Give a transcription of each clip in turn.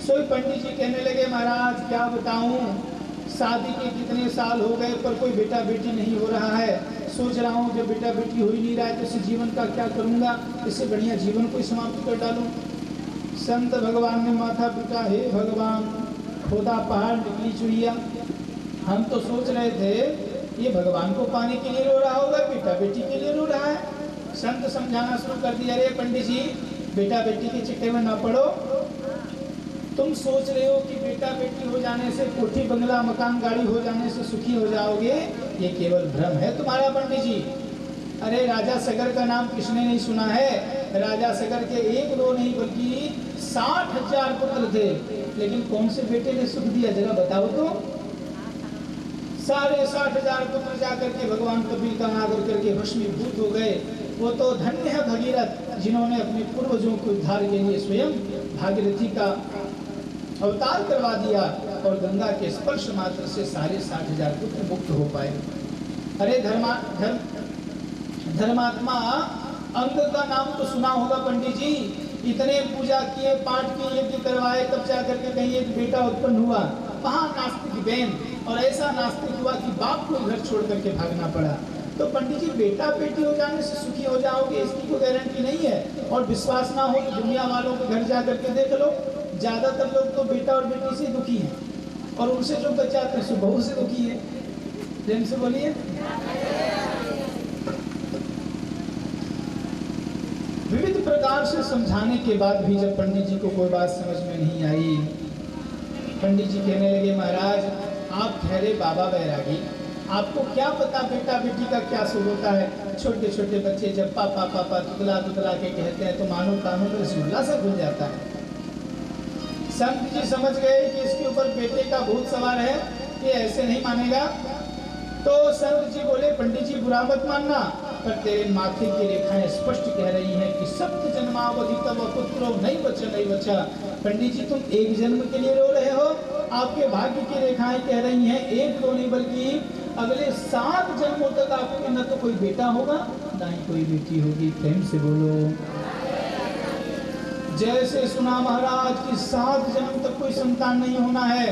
सोई पंडित जी कहने लगे महाराज क्या बताऊं, शादी के कितने साल हो गए पर कोई बेटा बेटी नहीं हो रहा है। सोच रहा हूँ जब बेटा बेटी हो ही नहीं रहा है तो इस जीवन का क्या करूँगा, इससे बढ़िया जीवन को समाप्त कर डालूं। संत भगवान ने माथा पिटा, हे भगवान खोदा पहाड़ निकली चुहिया। हम तो सोच रहे थे ये भगवान को पाने के लिए रो रहा होगा, बेटा बेटी के लिए रो रहा है। संत समझाना शुरू कर दिया, अरे पंडित जी बेटा बेटी के चक्कर में ना पड़ो। तुम सोच रहे हो कि बेटा बेटी हो जाने से, कोठी बंगला मकान गाड़ी हो जाने से सुखी हो जाओगे, ये केवल भ्रम है तुम्हारा पंडित जी। अरे राजा सगर का नाम किसने नहीं सुना है। राजा सगर के एक दो नहीं बल्कि 60,000 पुत्र थे, लेकिन कौन से बेटे ने सुख दिया जरा बताओ तो। सारे 60,000 पुत्र जाकर के भगवान कपिल का अनादर करके भस्मीभूत हो गए। वो तो धन्य है भगीरथ जिन्होंने अपने पूर्वजों को उद्धार के लिए स्वयं भागीरथी का अवतार करवा दिया और गंगा के स्पर्श मात्र से सारे 60,000 पुत्र मुक्त हो पाए। अरे धर्मात्मा अंग का नाम तो सुना होगा पंडित जी। इतने पूजा किए, पाठ किए, यज्ञ करवाए, तब जाकर के कहीं एक बेटा उत्पन्न हुआ। वहां नास्तिक बहन, और ऐसा नास्तिक हुआ कि बाप को घर छोड़ करके भागना पड़ा। तो पंडित जी बेटा बेटी हो जाने से सुखी हो जाओगे इसकी कोई गारंटी नहीं है। और विश्वास ना हो तो दुनिया वालों के घर जा करके देख लो, ज्यादातर लोग तो बेटा और बेटी से दुखी हैं, और उनसे जो बचाते हैं बहू से दुखी है। प्रेम से बोलिए। विविध प्रकार से समझाने के बाद भी जब पंडित जी को कोई बात समझ में नहीं आई, पंडित जी कहने लगे महाराज आप ठहरे बाबा बैरागी, आपको क्या पता बेटा बेटी का क्या सुख होता है। छोटे छोटे बच्चे जब पापा पापा तुतला तुतला के कहते हैं तो मानो कानों में रसगुल्ला सा घुल जाता है। संत जी समझ गए कि इसके ऊपर बेटे का भूत सवार है, ये ऐसे नहीं मानेगा। तो संत जी बोले पंडित जी बुरा मत मानना, पर तेरे माथे की रेखाएं स्पष्ट कह रही हैं कि सप्त जन्मावधि तब पुत्रो नहीं बचा। पंडित जी तुम एक जन्म के लिए रो रहे हो, आपके भाग्य की रेखाएं कह रही हैं एक दो नहीं बल्कि अगले 7 जन्मों तक आपके न तो कोई बेटा होगा ना ही कोई बेटी होगी। प्रेम से बोलो। जैसे सुना महाराज कि 7 जन्म तक कोई संतान नहीं होना है,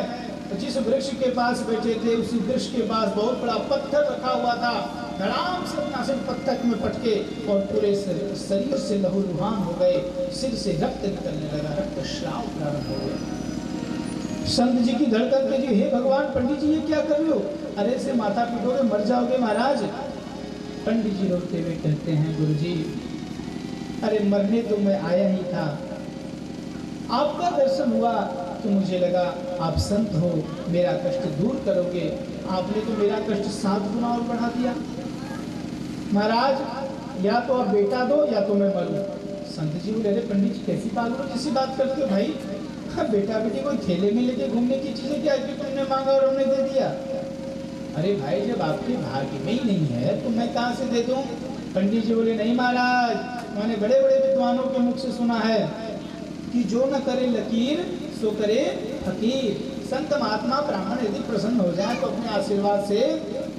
तो जिस वृक्ष के पास बैठे थे उसी वृक्ष के पास बहुत बड़ा पत्थर रखा हुआ था। धड़ाम से अपना सिर पत्थर में पटके और पूरे शरीर से लहूलुहान हो गए, सिर से रक्त निकलने लगा, रक्त श्राव प्रारंभ हो गया। संत जी की धड़कन के जी, हे भगवान पंडित जी ये क्या कर रहे हो, अरे से माथा पीटोगे मर जाओगे महाराज। पंडित जी रोते हुए कहते हैं गुरु जी अरे मरने तो मैं आया ही था, आपका दर्शन हुआ तो मुझे लगा आप संत हो, मेरा कष्ट दूर करोगे, आपने तो मेरा कष्ट 7 गुना और बढ़ा दिया। महाराज या तो आप बेटा दो या तो मैं मरूं। संत जी बोले अरे पंडित जी कैसी पागलों जैसी बात करते हो भाई, बेटा बेटी कोई थैले में लेके घूमने की चीजें क्या कि तुमने मांगा और हमने दे दिया। अरे भाई जब आपके भाग्य में ही नहीं है तो मैं कहाँ से दे दूं। पंडित जी बोले नहीं महाराज, मैंने बड़े बड़े विद्वानों के मुख से सुना है कि जो न करे लकीर सो करे फकीर। संत महात्मा ब्राह्मण यदि प्रसन्न हो जाए तो अपने आशीर्वाद से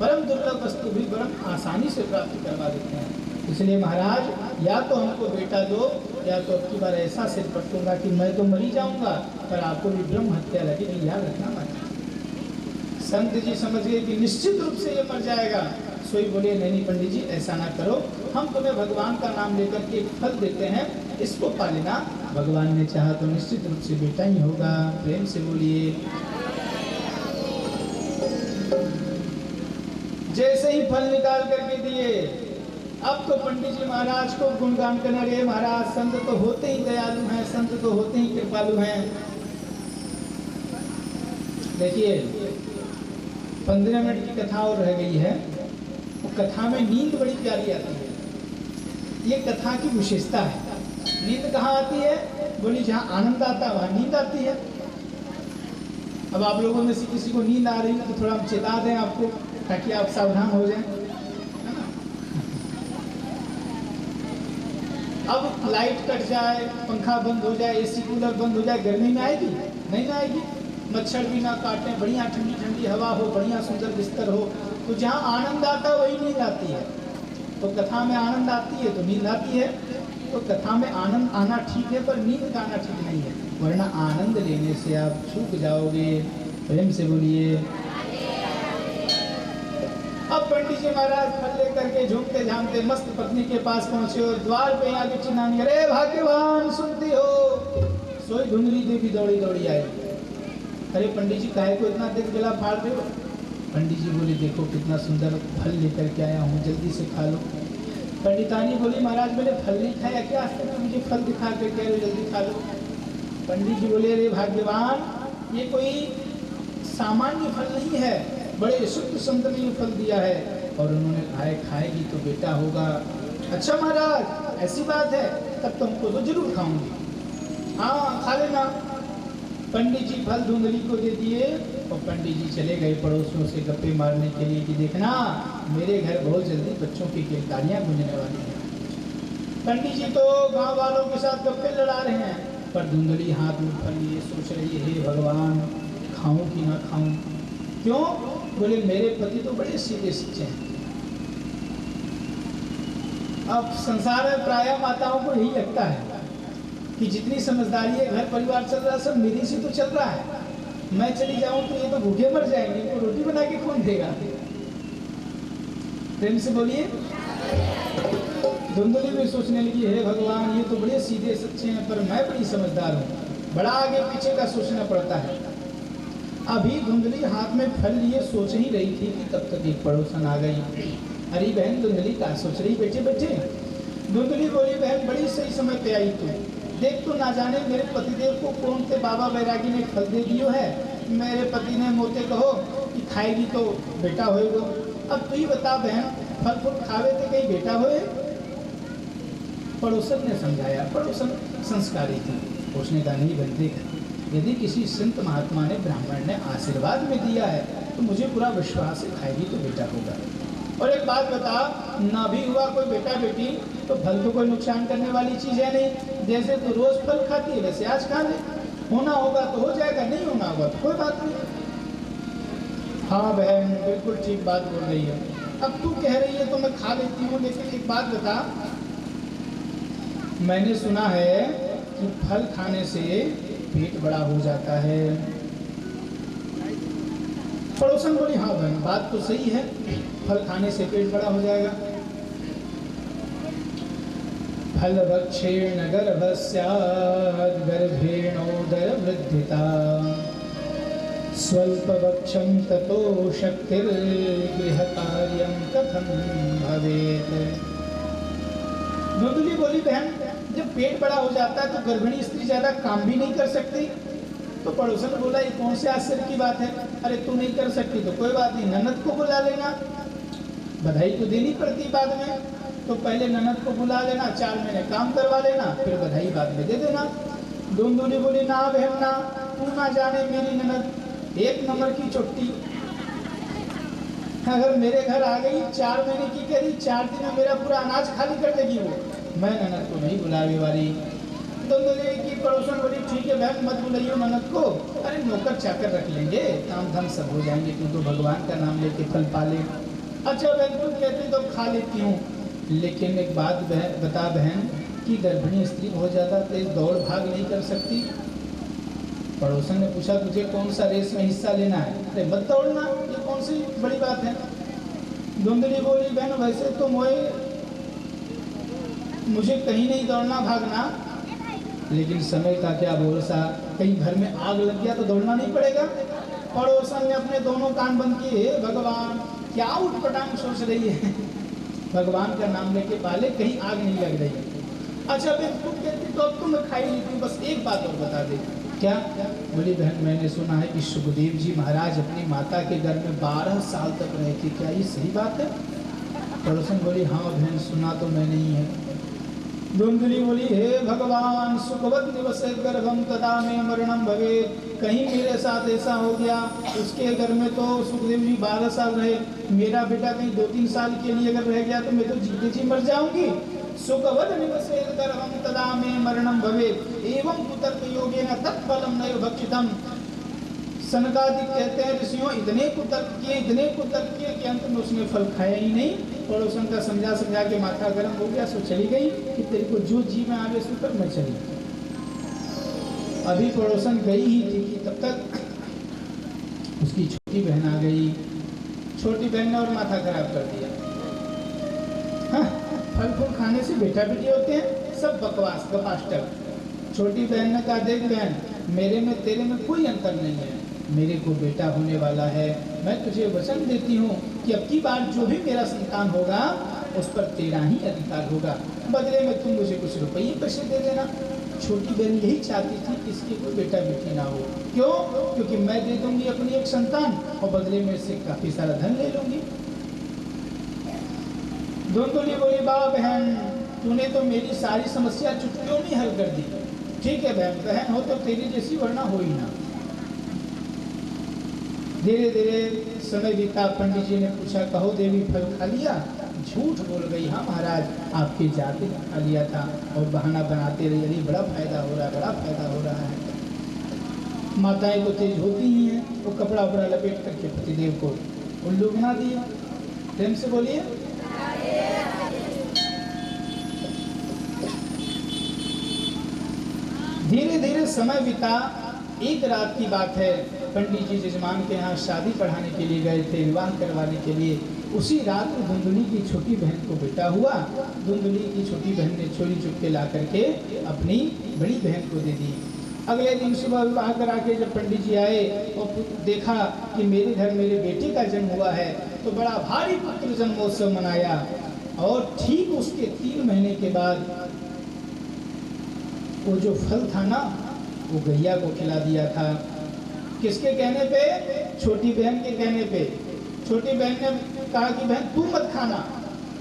परम दुर्लभ वस्तु भी परम आसानी से प्राप्त करवा देते हैं। इसलिए महाराज या तो हमको बेटा दो या तो अब की बार ऐसा सिर पटूंगा कि मैं तो मरी जाऊंगा पर आपको भी ब्रह्म हत्या लगेगी, याद रखना मत। संत जी समझ गए कि निश्चित रूप से ये मर जाएगा। सोई बोले नहीं पंडित जी ऐसा ना करो, हम तुम्हें भगवान का नाम लेकर के फल देते हैं, इसको पा लेना। भगवान ने चाहा तो निश्चित रूप से बेटा ही होगा। प्रेम से बोलिए। जैसे ही फल निकाल करके दिए, अब तो पंडित जी महाराज को गुणगान करने लगे, महाराज संत तो होते ही दयालु हैं, संत तो होते ही कृपालु हैं। देखिए 15 मिनट की कथा और रह गई है, वो कथा में नींद बड़ी प्यारी आती है। ये कथा की विशेषता है। नींद कहाँ आती है, बोली जहाँ आनंद आता है वहाँ नींद आती है। अब आप लोगों में से किसी को नींद आ रही है तो थोड़ा हम चेता दें आपको, ताकि आप सावधान हो जाएं, है ना। अब लाइट कट जाए, पंखा बंद हो जाए, एसी कूलर बंद हो जाए, गर्मी में आएगी नहीं ना आएगी। मच्छर भी ना काटें, बढ़िया ठंडी ठंडी हवा हो, बढ़िया सुंदर बिस्तर हो, तो जहाँ आनंद आता है वही नींद आती है। तो कथा में आनंद आती है तो नींद आती है। तो कथा में आनंद आना ठीक है पर नींद आना ठीक नहीं है। वरना आनंद लेने से आप चूक जाओगे। प्रेम से बोलिए। अब पंडित जी महाराज फल लेकर के झूमते झामते मस्त पत्नी के पास पहुंचे और द्वार पे आके चिल्लाने, अरे भाग्यवान सुनती हो। सोई धुंधली देवी दौड़ी दौड़ी आई। अरे पंडित जी काहे को इतना देर गला फाड़ रहे हो? पंडित जी बोले, देखो कितना सुंदर फल लेकर के आया हूँ, जल्दी से खा लो। पंडितानी बोली, महाराज मैंने फल नहीं खाया क्या? आज तक मुझे फल दिखा कर कह रहे हो जल्दी खा लो। पंडित जी बोले, अरे भाग्यवान, ये कोई सामान्य फल नहीं है, बड़े शुद्ध संत ने ये फल दिया है। और उन्होंने कहा, खाएगी तो बेटा होगा। अच्छा महाराज ऐसी बात है, तब तुमको तो जरूर खाऊंगी। हाँ खा लेना। पंडित जी फल धुंधली को दे दिए और पंडित जी चले गए पड़ोसियों से गप्पे मारने के लिए कि देखना मेरे घर बहुत जल्दी बच्चों की किलकारियां गूंजने वाली हैं। पंडित जी तो गांव वालों के साथ गप्पे लड़ा रहे हैं, पर धुंधली हाथ में फल लिए सोच रही है, हे भगवान खाऊं कि ना खाऊं। क्यों? बोले, मेरे पति तो बड़े सीधे सच्चे हैं। अब संसार में प्रायः माताओं को यही लगता है कि जितनी समझदारी है, घर परिवार चल रहा है, सब मेरी से तो चल रहा है। मैं चली जाऊं तो ये तो भूखे मर जाएंगे, इनको रोटी बना के कौन देगा? प्रेम से बोलिए। धुंधली भी सोचने लगी, हे भगवान ये तो बड़े सीधे सच्चे हैं, पर मैं बड़ी समझदार हूँ, बड़ा आगे पीछे का सोचना पड़ता है। अभी धुंधली हाथ में फल लिए सोच ही रही थी कि तब तक एक पड़ोसन आ गई। अरे बहन धुंधली क्या सोच रही बैठे बैठे? धुंधली बोली, बहन बड़ी सही समय पे आई तू। देख तो ना जाने मेरे पतिदेव को कौन से बाबा बैरागी ने फल दे दियो है। मेरे पति ने मोते कहो कि खाएगी तो बेटा होएगा। अब तू ही बता बहन, फल फूल खावे थे कहीं बेटा होए? पड़ोसन ने समझाया। पड़ोसन संस्कारी थी, उसने कहा, नहीं बनते, यदि किसी संत महात्मा ने ब्राह्मण ने आशीर्वाद में दिया है तो मुझे पूरा विश्वास है खाएगी तो बेटा होगा। और एक बात बता, ना भी हुआ कोई बेटा बेटी तो फल तो कोई नुकसान करने वाली चीज है नहीं। जैसे तू रोज फल खाती है वैसे आज खा ले, होना होगा तो हो जाएगा, नहीं होना होगा तो कोई बात नहीं। हाँ बहन बिल्कुल ठीक बात बोल रही है। अब तू कह रही है तो मैं खा लेती हूँ, लेकिन एक बात बता, मैंने सुना है कि फल खाने से पेट बड़ा हो जाता है। पड़ोसन बोली, हाँ बहन बात तो सही है, फल खाने से पेट बड़ा हो जाएगा। फल भक्षेण गर्भस्याद् गर्भेणोदर वृद्धिता स्वल्प भक्षं ततो शक्तिर्गृह कार्यं कथं भवेत्। धुंधली बोली, बहन जब पेट बड़ा हो जाता है तो गर्भिणी स्त्री ज्यादा काम भी नहीं कर सकती। तो पड़ोसन बोला, ये कौन से आश्चर्य की बात है? अरे तू नहीं कर सकती तो कोई बात नहीं, ननद को बुला लेना, बधाई तो देनी पड़ती बाद में। तो पहले ननद को बुला लेना, 4 महीने काम करवा लेना, फिर बधाई बाद में दे देना। धुंधली बोली, ना बहन ना, तू ना जाने मेरी ननद 1 नंबर की चुट्टी। अगर मेरे घर आ गई 4 महीने की करी, 4 दिन में मेरा पूरा अनाज खाली कर देगी वो, मैं ननद को नहीं बुलाने वाली। धुंधली की पड़ोसन बोली, ठीक है बहन मत बुलाइयो ननद को, अरे नौकर चाकर रख लेंगे, काम धाम सब हो जाएंगे, तू तो भगवान का नाम लेके फल पाले। अच्छा बहन तुम कहती तो खा लेती हूँ, लेकिन एक बात बता बहन कि गर्भिणी स्त्री बहुत ज़्यादा तेज दौड़ भाग नहीं कर सकती। पड़ोसन ने पूछा, तुझे कौन सा रेस में हिस्सा लेना है? अरे मत दौड़ना, ये कौन सी बड़ी बात है? धुंधली बोली, बहन वैसे तो मुझे कहीं नहीं दौड़ना भागना, लेकिन समय का क्या भरोसा, कहीं घर में आग लग गया तो दौड़ना नहीं पड़ेगा। पड़ोसन ने अपने दोनों कान बंद किए, भगवान क्या उठपटांग सोच रही है, भगवान का नाम लेके पाले, कहीं आग नहीं लग रही। अच्छा बहन तुम कहती तो अब तो मैं खाई लेती हूँ, बस एक बात और बता दे। क्या? बोली, बहन मैंने सुना है कि सुखदेव जी महाराज अपनी माता के घर में 12 साल तक रहे थे, क्या ये सही बात है? पड़ोसन बोली, हाँ बहन सुना तो मैंने ही है। धुंधली बोली, हे भगवान सुखवत निवसेत गर्भम तदा में मरणम भवे, कहीं मेरे साथ ऐसा हो गया, उसके घर में तो सुखदेव जी 12 साल रहे, मेरा बेटा कहीं 2-3 साल के लिए अगर रह गया तो मैं तो जीते जी मर जाऊंगी। सुखवत निवसेत गर्भम तदा में मरणम भवे एवं कुतर्क योगेन तत्फलम नैव भक्षितम। सनकादिक कहते हैं ऋषियों इतने कुतर्क किए कि अंत में उसने फल खाया ही नहीं। पड़ोसन का समझा के माथा गर्म हो गया, सो चली गई कि तेरे को जो जी में आवे सो कर मैं चली। अभी पड़ोसन गई ही थी कि तब तक उसकी छोटी बहन आ गई। छोटी बहन ने और माथा खराब कर दिया। हाँ, फल फूल खाने से बेटा बेटी होते हैं, सब बकवास गपाष्टक। छोटी बहन ने कहा, देख बहन, मेरे में तेरे में कोई अंतर नहीं है, मेरे को बेटा होने वाला है, मैं तुझे वचन देती हूँ कि अब की बार जो भी मेरा संतान होगा उस पर तेरा ही अधिकार होगा, बदले में तुम मुझे कुछ रुपये पैसे दे देना। छोटी बहन यही चाहती थी कि इसकी कोई बेटा बेटी ना हो। क्यों? क्योंकि मैं दे दूंगी अपनी एक संतान और बदले में इससे काफी सारा धन ले लूंगी। धुंधुली बोली, वाह बहन, तूने तो मेरी सारी समस्या चुटकियों में हल कर दी। ठीक है बहन, बहन हो तो तेरी जैसी, वरना हो ही ना। धीरे धीरे समय बीता। पंडित जी ने पूछा, कहो देवी, फल खा लिया? झूठ बोल गई, हाँ महाराज, आपके जाते खा लिया था। और बहाना बनाते रही, अरे बड़ा फायदा हो रहा है, बड़ा फायदा हो रहा है। माताएं तो तेज होती ही हैं, वो कपड़ा उपड़ा लपेट करके पतिदेव को उल्लू बना दिया। प्रेम से बोलिए। धीरे धीरे समय बीता। एक रात की बात है, पंडित जी जजमान के यहाँ शादी पढ़ाने के लिए गए थे, विवाह करवाने के लिए। उसी रात धुंधुली की छोटी बहन को बेटा हुआ। धुंधुली की छोटी बहन ने चोरी चुपके ला करके अपनी बड़ी बहन को दे दी। अगले दिन सुबह विवाह करा के जब पंडित जी आए और देखा कि मेरे घर मेरे बेटे का जन्म हुआ है, तो बड़ा भारी पुत्र जन्मोत्सव मनाया। और ठीक उसके 3 महीने के बाद वो जो फल था ना, वो गैया को खिला दिया था। किसके कहने पे? छोटी बहन के कहने पे। छोटी बहन ने कहा कि बहन तू मत खाना,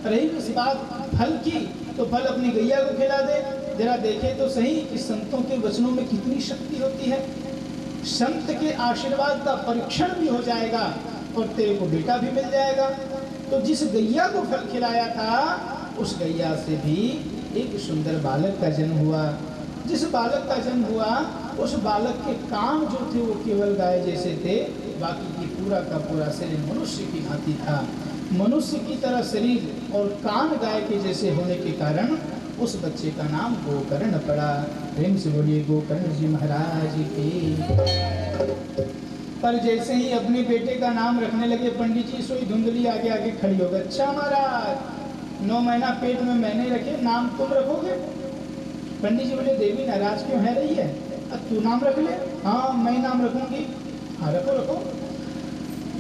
रही इस बात फल की तो फल अपनी गैया को खिला दे। जरा देखे तो सही कि संतों के वचनों में कितनी शक्ति होती है। संत के आशीर्वाद का परीक्षण भी हो जाएगा और तेरे को बेटा भी मिल जाएगा। तो जिस गैया को फल खिलाया था, उस गैया से भी एक सुंदर बालक का जन्म हुआ। जिस बालक का जन्म हुआ, उस बालक के कान जो थे वो केवल गाय जैसे थे, बाकी की पूरा का पूरा शरीर मनुष्य की भांति था। मनुष्य की तरह शरीर और कान गाय के जैसे होने के कारण उस बच्चे का नाम गोकर्ण पड़ा। प्रेम से बोलिए गोकर्ण जी महाराज की। पर जैसे ही अपने बेटे का नाम रखने लगे पंडित जी, सोई धुंधली आगे आगे खड़ी हो गई। अच्छा महाराज, 9 महीना पेट में मैंने रखे, नाम तुम रखोगे? पंडित जी बोले, देवी नाराज क्यों है रही है? अब तू नाम रख ले। हाँ मैं नाम रखूंगी। हाँ रखो रखो।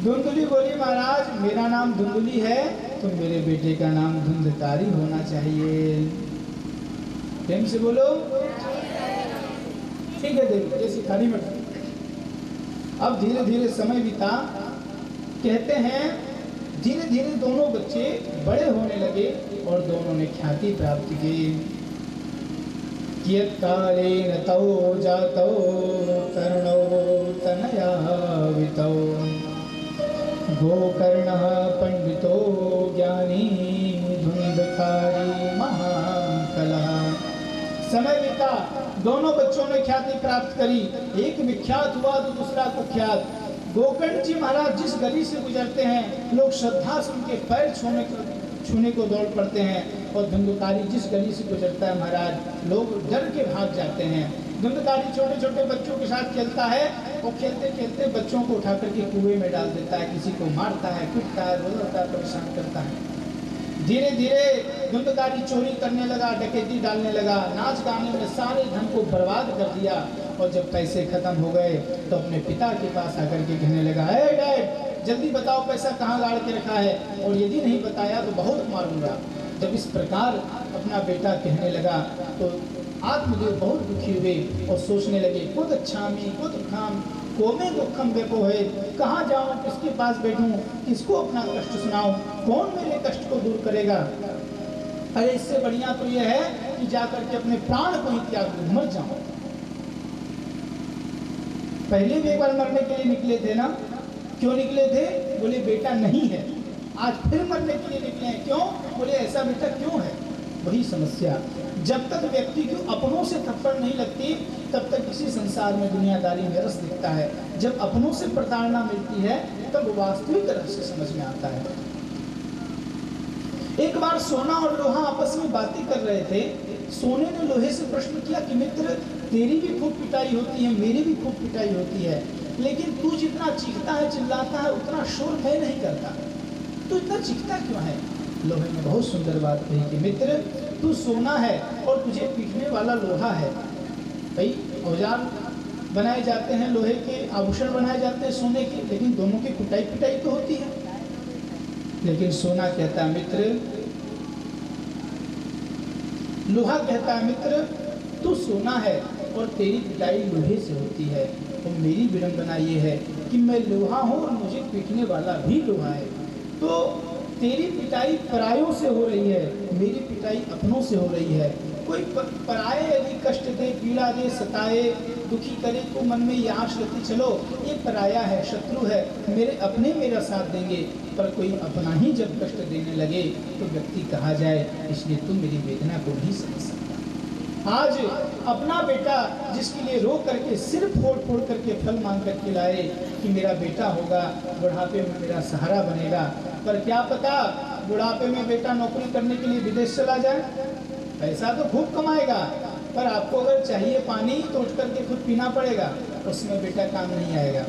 धुंधली बोली, महाराज मेरा नाम धुंधली है तो मेरे बेटे का नाम धुंधकारी होना चाहिए। प्रेम से बोलो। ठीक है देवी, जैसी खाली मत। अब धीरे धीरे समय बीता। कहते हैं धीरे धीरे दोनों बच्चे बड़े होने लगे और दोनों ने ख्याति प्राप्त की। कियत्कालेन तौ जातौ कर्णौ तनयावितौ गोकर्णः पंडितो ज्ञानी धुंधकारी महाकलः। समय बीता, दोनों बच्चों ने ख्याति प्राप्त करी। एक विख्यात हुआ तो दूसरा कुख्यात। गोकर्ण जी महाराज जिस गली से गुजरते हैं, लोग श्रद्धा से उनके पैर छूने को दौड़ पड़ते हैं। और धुंधकारी जिस गली से गुजरता है महाराज, लोग डर के भाग जाते हैं। धुंधकारी छोटे छोटे बच्चों के साथ खेलता है और खेलते खेलते बच्चों को उठा करके कुएं में डाल देता है, किसी को मारता है, पीटता है, रोता है, परेशान करता है। धीरे धीरे धुंधकारी चोरी करने लगा, डकैती डालने लगा, नाच गाने में सारे धन को बर्बाद कर दिया। और जब पैसे खत्म हो गए तो अपने पिता के पास आकर के कहने लगा, हे डैड जल्दी बताओ पैसा कहाँ गाड़ के रखा है, और यदि नहीं बताया तो बहुत मारूंगा। जब इस प्रकार अपना बेटा कहने लगा तो आत्मदेव बहुत दुखी हुए और सोचने लगे, खुद अच्छामी खुद खाम कोमे दुखम व्यपोहे, कहाँ जाऊँ, किसके पास बैठूं, किसको अपना कष्ट सुनाऊं, कौन मेरे कष्ट को दूर करेगा। अरे इससे बढ़िया तो यह है कि जाकर के अपने प्राण को ही त्याग दूं, मर जाऊं। पहले भी एक बार मरने के लिए निकले थे ना, क्यों निकले थे? बोले बेटा नहीं है। आज फिर मरने के लिए निकले हैं, क्यों? बोले ऐसा बेटा क्यों है। वही समस्या, जब तक व्यक्ति को अपनों से थप्पड़ नहीं लगती तब तक किसी संसार में दुनियादारी में रस दिखता है। जब अपनों से प्रताड़ना मिलती है तब वास्तविक रहस्य समझ में आता है। एक बार सोना और लोहा आपस में बातें कर रहे थे सोने ने लोहे से प्रश्न किया कि मित्र, तेरी भी खूब पिटाई होती है, मेरी भी खूब पिटाई होती है, लेकिन तू जितना चीखता है, चिल्लाता है, उतना शोर भय नहीं करता, तू इतना चीखता क्यों है? लोहे ने बहुत सुंदर बात कही कि मित्र, तू सोना है और तुझे पीटने वाला लोहा है। भाई औजार बनाए जाते हैं, लोहे के आभूषण बनाए जाते हैं सोने के, लेकिन दोनों की कुटाई पिटाई तो होती है। लेकिन सोना कहता है मित्र, लोहा कहता है मित्र, तू सोना है और तेरी पिटाई लोहे से होती है, और मेरी विडंबना ये है कि मैं लोहा हूँ और मुझे पीटने वाला भी लोहा है। तो तेरी पिटाई परायों से हो रही है, मेरी पिटाई अपनों से हो रही है। कोई पराये यदि कष्ट दे, पीड़ा दे, सताए, दुखी करे, तो मन में ये आश रखती चलो ये पराया है, शत्रु है, मेरे अपने मेरा साथ देंगे। पर कोई अपना ही जब कष्ट देने लगे तो व्यक्ति कहा जाए, इसलिए तुम मेरी वेदना को नहीं समझ सकता। आज अपना बेटा जिसके लिए रो करके, सिर फोड़ फोड़ करके फल मांग करके लाए कि मेरा बेटा होगा, बुढ़ापे में मेरा सहारा बनेगा, पर क्या पता बुढ़ापे में बेटा नौकरी करने के लिए विदेश चला जाए, पैसा तो खूब कमाएगा, पर आपको अगर चाहिए पानी तो उठ करके खुद पीना पड़ेगा, उसमें बेटा काम नहीं आएगा।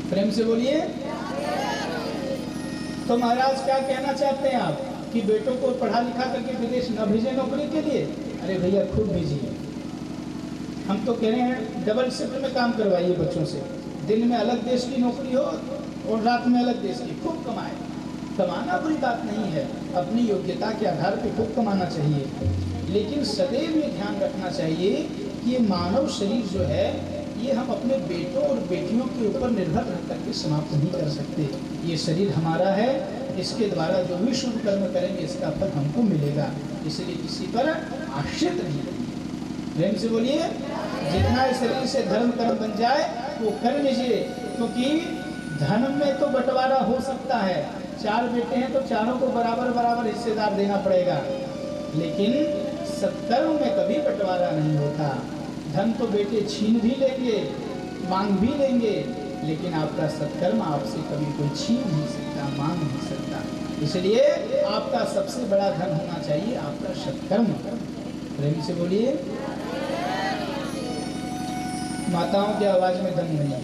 प्रेम से बोलिए। तो महाराज क्या कहना चाहते हैं आप कि बेटों को पढ़ा लिखा करके विदेश न भेजे नौकरी के लिए? अरे भैया खुद भेजिए। हम तो कह रहे हैं डबल शिफ्ट में काम करवाइए बच्चों से, दिन में अलग देश की नौकरी हो और रात में अलग देश की, खूब कमाए। कमाना बुरी बात नहीं है, अपनी योग्यता के आधार पर खूब कमाना चाहिए, लेकिन सदैव ये ध्यान रखना चाहिए कि ये मानव शरीर जो है ये हम अपने बेटों और बेटियों के ऊपर निर्भर रह करके समाप्त नहीं कर सकते। ये शरीर हमारा है, इसके द्वारा जो भी शुभ कर्म करेंगे इसका फल हमको मिलेगा, इसलिए किसी पर आश्रित नहीं करिए। प्रेम से बोलिए। जितना इस शरीर से धर्म कर्म बन जाए वो कर लीजिए, क्योंकि धर्म में तो बंटवारा हो सकता है, 4 बेटे हैं तो चारों को बराबर बराबर हिस्सेदार देना पड़ेगा, लेकिन सत्कर्म में कभी बंटवारा नहीं होता। धन तो बेटे छीन भी लेंगे, मांग भी लेंगे, लेकिन आपका सत्कर्म आपसे कभी कोई छीन नहीं सकता, मांग नहीं सकता। इसलिए आपका सबसे बड़ा धन होना चाहिए आपका सत्कर्म। प्रेम से बोलिए। माताओं की आवाज में दम नहीं है,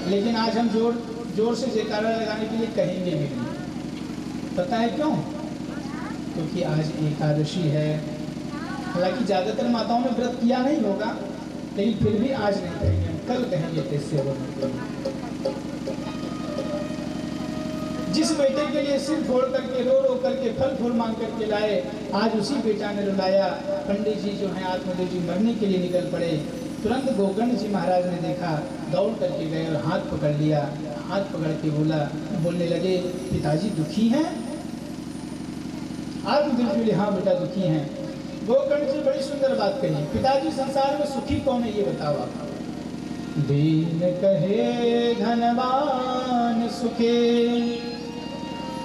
लेकिन आज हम जोर से जयकारा लगाने के लिए कहेंगे भी नहीं। पता है क्यों? क्योंकि आज एकादशी है। हालांकि ज़्यादातर माताओं ने व्रत किया नहीं होगा, लेकिन फिर भी आज नहीं कहेंगे, हम कल कहेंगे। जिस बेटे के लिए सिर फोड़ करके, रो रो करके, फल फूल मांग करके लाए, आज उसी बेटा ने रुलाया। पंडित जी जो हैं आत्मदेव जी मरने के लिए निकल पड़े। तुरंत गोकर्ण जी महाराज ने देखा, दौड़ करके गए और हाथ पकड़ लिया। हाथ पकड़ के बोलने लगे, पिताजी दुखी हैं? आत्मदेव जी बोले, हाँ बेटा दुखी हैं। गोकर्ण जी बड़ी सुंदर बात कही, पिताजी संसार में सुखी कौन है ये बताओ आप। दीन कहे धनवान सुखे,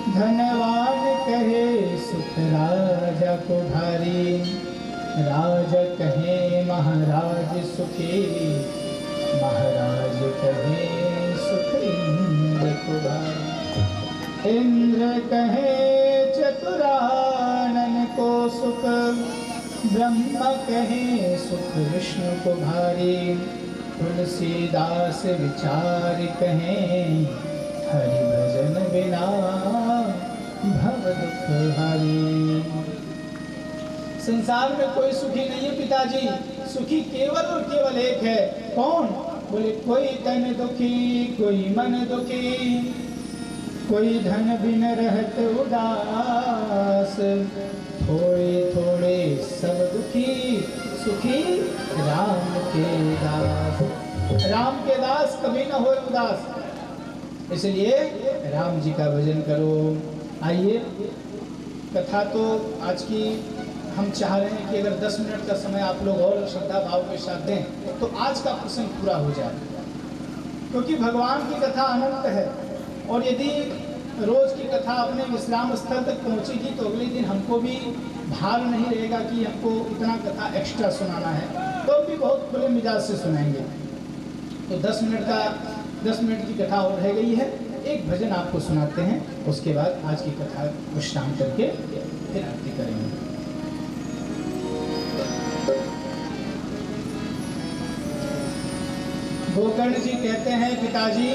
धनवान कहे सुख राजा को भारी, राजा कहे महाराज सुखी, महाराज कहे सुख इंद्र को भारी, इंद्र कहे चतुरानन को सुख, ब्रह्म कहे सुख विष्णु को भारी, तुलसीदास विचार कहें, हरि भजन बिना भव दुख हरि। संसार में कोई सुखी नहीं है पिताजी, सुखी केवल और केवल एक है। कौन? बोले, कोई तन दुखी, कोई मन दुखी, कोई धन बिन रहत उदास, थोड़े थोड़े सब दुखी, सुखी राम के दास। राम के दास कभी न हो उदास, इसलिए राम जी का भजन करो। आइए, कथा तो आज की हम चाह रहे हैं कि अगर 10 मिनट का समय आप लोग और श्रद्धा भाव के साथ दें तो आज का प्रसंग पूरा हो जाए, क्योंकि भगवान की कथा अनंत है। और यदि रोज की कथा अपने विश्राम स्थल तक पहुंचेगी तो अगले दिन हमको भी भार नहीं रहेगा कि हमको इतना कथा एक्स्ट्रा सुनाना है, तो भी बहुत खुले मिजाज से सुनाएंगे। तो 10 मिनट की कथा और रह गई है। एक भजन आपको सुनाते हैं, उसके बाद आज की कथा विश्राम करके फिर आरती करेंगे। गोकर्ण जी कहते हैं, पिताजी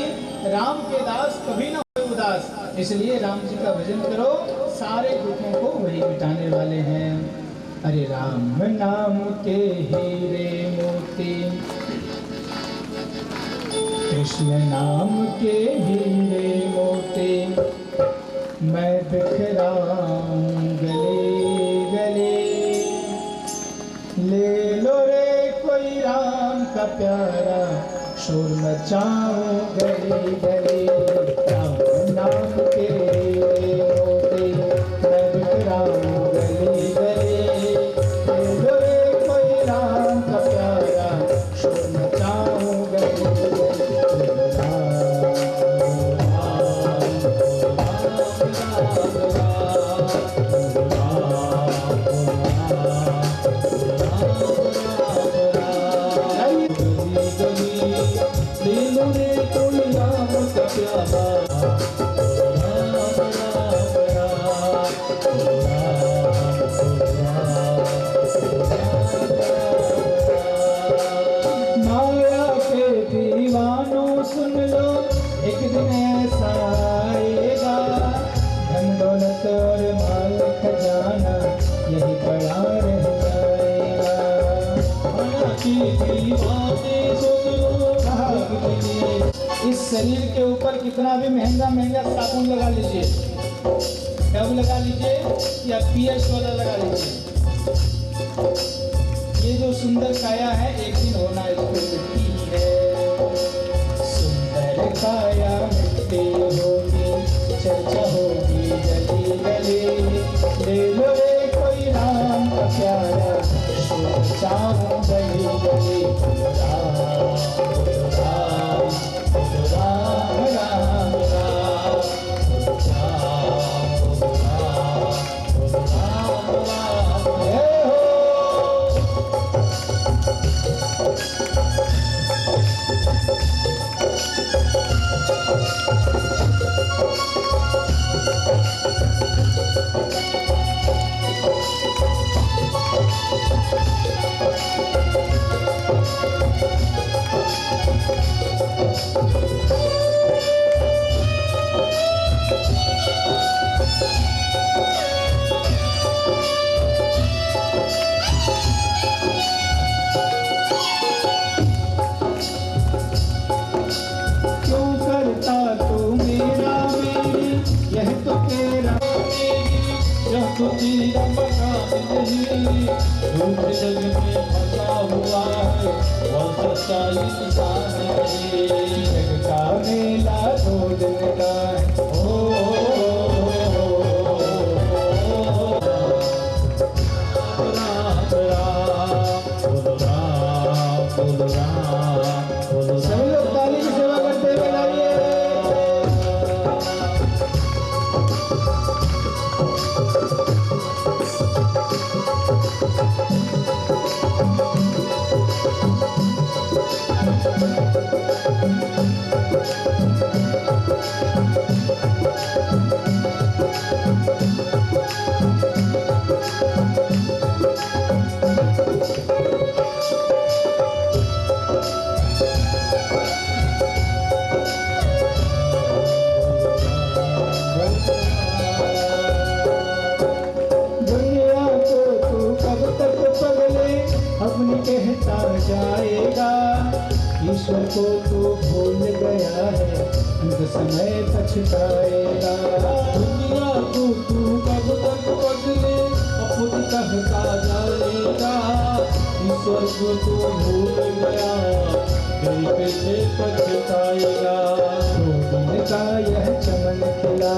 राम के दास कभी ना हुए उदास, इसलिए राम जी का भजन करो, सारे दुखों को वही मिटाने वाले हैं। अरे राम नाम के हीरे मोती, कृष्ण नाम के हीरे मोती, मैं बिखराऊं गले गले, ले लो रे कोई राम का प्यारा, शोर मचाऊं गले गले। राम नाम के हीरे मोती, मैं बिखराऊं गले गले, ले लो रे कोई राम का प्यारा, शोर मचाऊं गले गले। माया के दीवानों सुन लो, एक दिन ऐसा आएगा, धन दौलत और माल खजाना यही पड़ा रह जाएगा। माया की दीवानें सुन लो, इस शरीर के ऊपर कितना भी महंगा महंगा साबुन लगा लीजिए, डब लगा लीजिए या पीएच वाला लगा लीजिए, ये जो सुंदर काया है एक दिन होना इसको मिट्टी ही है। सुंदर काया मिट्टी होगी, चर्चा होगी गली गली, ले लो रे कोई राम का प्यारा, चाहूं गली गली। राम राम राम राम राम, सभी लोग ताली की सेवा करते हुए लाइए। ईश्वर को तो भूल गया है, अंत समय पछताएगा। दुनिया को तू कब तक बदले, खुद कहता जाएगा। ईश्वर को तू भूल गया, दिल पे पछताएगा। दिन का यह चमन खिला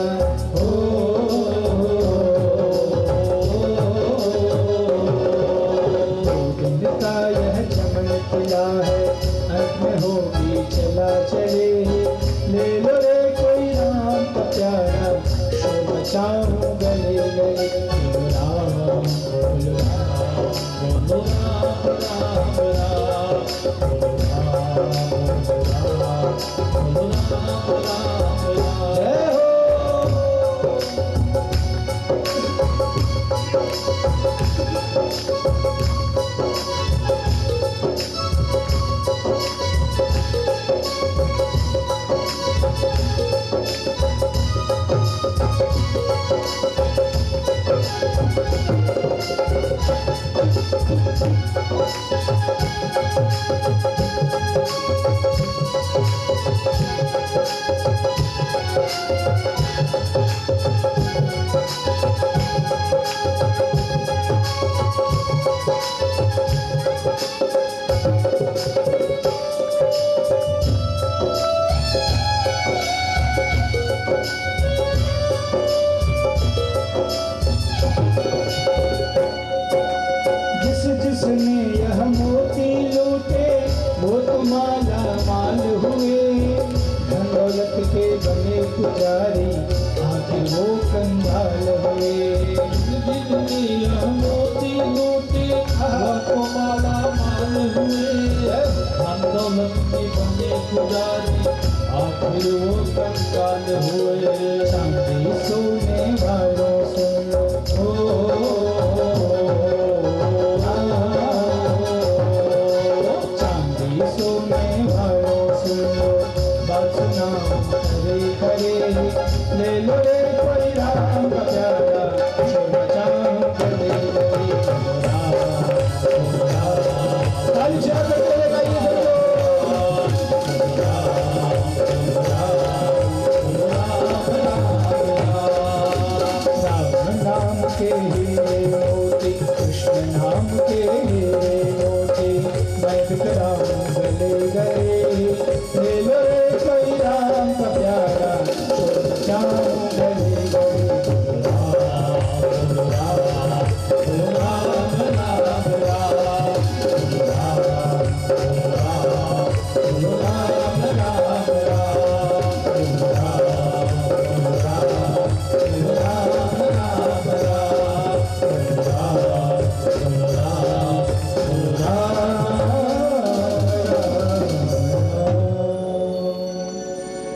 दिन का यह चमन खिला है, अंत में होगी चला चले। ले लो रे कोई राम का प्यारा, शोर मचाऊं गले गले। राम बोलो राम, बोलो राम राम राम, बोलो राम, बोलो राम, बोलो राम राम राम। जिसने यह मोती लूटे वो तो माला माल हुए। धन दौलत के बने पुजारी आखिर वो कंगाल हुए। जिसने यह मोती लूटे वो तो माला माल हुए। धन दौलत के बने पुजारी आखिर वो कंगाल हुए। चांदी सोने वालों सुन लो, चांदी सोने वालों सुन लो, बात सुनाओ करे करे, ले लो रे कोई राम का प्यारा, छोड़ जाओ करे करे। ताली चार करके लगाइए सबको। नाम के हीरे मोती, कृष्ण नाम के हीरे मोती, मैं बिखराऊं गले गले, ले लो रे कोई राम का प्यारा, छोड़ जाऊं गले गले।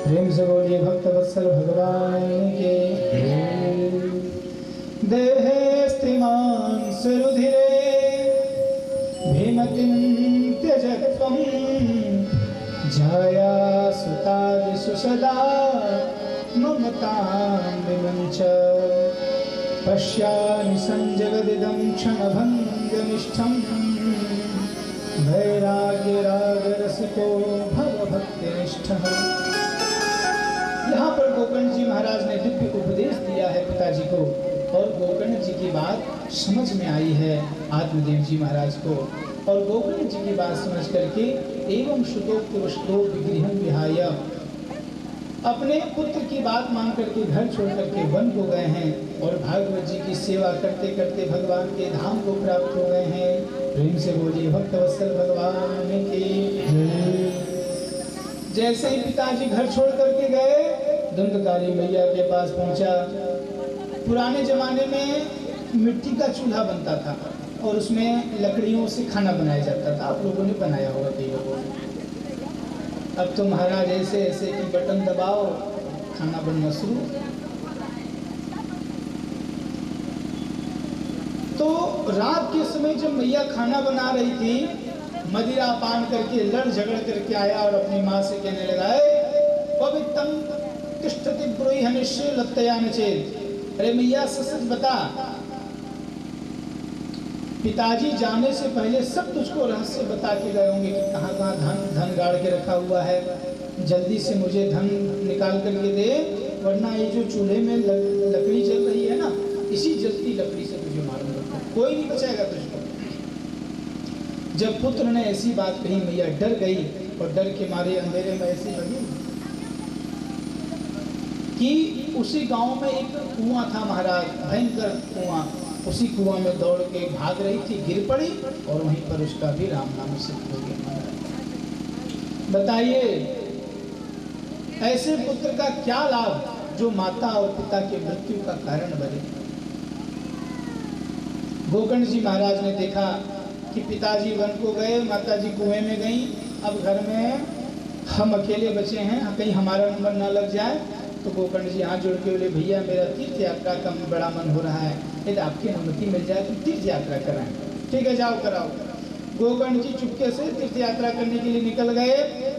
प्रेम से बोलिए भक्त वत्सल भगवान के। देहेस्तिमान् सुरुधिरे भीमतिं त्यजत्वं, जाया सुतादिषु सदा ममतां विमुञ्च। पश्यामि संजगदिदं क्षणभङ्गनिष्ठं, वैराग्यरागरसिको भवभक्तिनिष्ठः। यहाँ पर गोकर्ण जी महाराज ने दिव्य उपदेश दिया है पिताजी को, और गोकर्ण जी की बात समझ में आई है आत्मदेव जी महाराज को। और गोकर्ण जी की बात समझ करके एवं श्रुतोक्त श्लोक विग्रहं विहाय अपने पुत्र की बात मान करके घर छोड़ करके वन को गए हैं, और भागवत जी की सेवा करते करते भगवान के धाम को प्राप्त हो गए हैं। प्रेम से बोलिए भक्त वत्सल भगवान की। जैसे ही पिताजी घर छोड़ करके गए, धुंधकारी मैया के पास पहुंचा। पुराने जमाने में मिट्टी का चूल्हा बनता था और उसमें लकड़ियों से खाना बनाया जाता था। आप लोगों ने बनाया होगा कई लोगों ने। अब तो महाराज ऐसे ऐसे कि बटन दबाओ, खाना बनना शुरू। तो रात के समय जब मैया खाना बना रही थी, मदिरा पान करके लड़ झगड़ करके आया और अपनी माँ से कहने लगा, पवित्रम तिष्ठति ब्रूहि हनिष्ये लत्तया न चेत्। अरे मैया सच बता, पिताजी जाने से पहले सब तुझको रहस्य बता के गए होंगे कि कहाँ कहाँ धन गाड़ के रखा हुआ है। जल्दी से मुझे धन निकाल करके दे, वरना ये जो चूल्हे में लकड़ी जल रही है ना, इसी जलती लकड़ी से तुझे मारूंगा, कोई नहीं बचाएगा तुझको। जब पुत्र ने ऐसी बात कही, मैया डर गई और डर के मारे अंधेरे में ऐसी लगी कि उसी गांव में एक कुआं था महाराज, भयंकर कुआं। उसी कुआं में दौड़ के भाग रही थी, गिर पड़ी और वहीं पर उसका भी राम नाम सिद्ध हो गया महाराज। बताइए ऐसे पुत्र का क्या लाभ जो माता और पिता की मृत्यु का कारण बने। गोकर्ण जी महाराज ने देखा कि पिताजी वन को गए, माताजी कुएं में गई, अब घर में हम अकेले बचे हैं, कहीं हमारा नंबर ना लग जाए। तो गोकर्ण जी हाथ जोड़ के बोले, भैया मेरा तीर्थ यात्रा का बड़ा मन हो रहा है, यदि आपकी अनुमति मिल जाए तो तीर्थ यात्रा कराएं। ठीक है, जाओ कराओ। गोकर्ण जी चुपके से तीर्थ यात्रा करने के लिए निकल गए।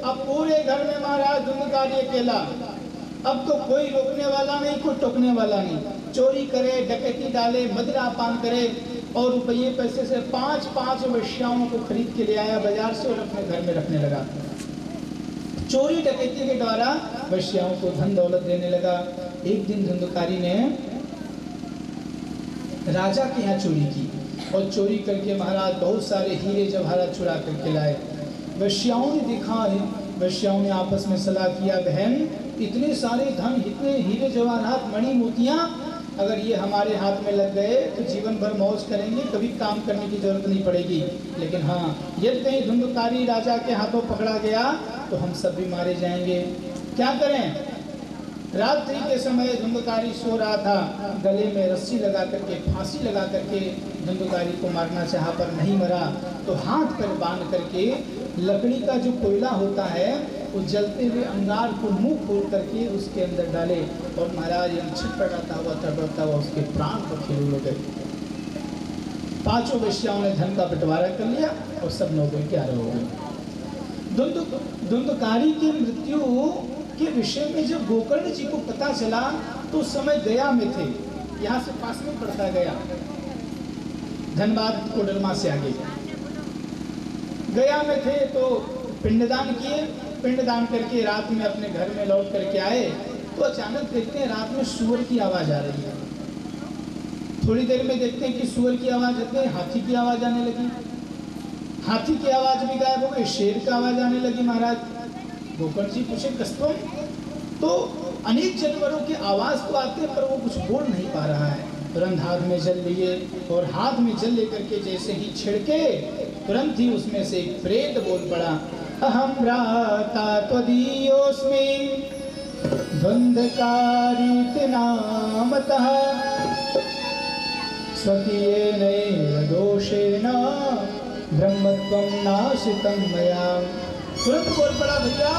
अब पूरे घर में महाराज धुंधकारी अकेला। अब तो कोई रोकने वाला नहीं, कोई टोकने वाला नहीं। चोरी करे, डकैती डाले, मदिरा पान करे और रुपये पैसे से 5-5 वेश्याओं को खरीद के ले आया बाजार से और अपने घर में रखने लगा। चोरी डकैती के द्वारा वेश्याओं को धन दौलत देने लगा। एक दिन धुंधकारी ने राजा के यहाँ चोरी की और चोरी करके महाराज बहुत सारे हीरे जवाहरात चुरा करके लाए। वेश्याओं ने देखा, वेश्याओं ने आपस में सलाह किया, बहन इतने सारे धन, इतने हीरे जवाहरात, मणि मोतियां अगर ये हमारे हाथ में लग गए तो जीवन भर मौज करेंगे, कभी काम करने की जरूरत नहीं पड़ेगी। लेकिन हाँ, यदि कहीं धुंधकारी राजा के हाथों पकड़ा गया तो हम सब भी मारे जाएंगे। क्या करें? रात्रि के समय धुंधकारी सो रहा था, गले में रस्सी लगा करके, फांसी लगा करके धुंधकारी को मारना चाहा पर नहीं मरा, तो हाथ पर बांध करके लकड़ी का जो कोयला होता है वो जलते हुए अंगार को मुंह खोल करके उसके अंदर डाले और महाराज छिटपटाता हुआ तड़पड़ता हुआ उसके प्राण पखेरु हो गए। पांचों वेश्याओं ने धन का बंटवारा कर लिया और सब नौकरी के आरोप हो गए। धुंधकारी की मृत्यु के विषय में जब गोकर्ण जी को पता चला तो उस समय गया में थे, यहाँ से पास में पड़ता गया, धनबाद कोडरमा से आगे गया में थे। तो पिंडदान किए, पिंडदान करके रात में अपने घर में लौट करके आए तो अचानक देखते हैं रात में सुअर की आवाज आ रही है। थोड़ी देर में देखते हैं कि सुअर की आवाज हटते हैं, हाथी की आवाज आने लगी, हाथी की आवाज भी गायब हो गई, शेर की आवाज आने लगी। महाराज गोकर्ण जी पूछे कस्तुम, तो अनेक जानवरों की आवाज तो आती है पर वो कुछ बोल नहीं पा रहा है। तुरंत हाथ में जल लिए और हाथ में जल लेकर के जैसे ही छिड़के तुरंत ही उसमें से एक प्रेत बोल पड़ा, अहम भ्राता त्वदीयोऽस्मि धुंधकारी नामतः स्वकीयेनैव दोषेण ब्रह्मत्वं नाशितं मया। तुरंत बोल पड़ा, भैया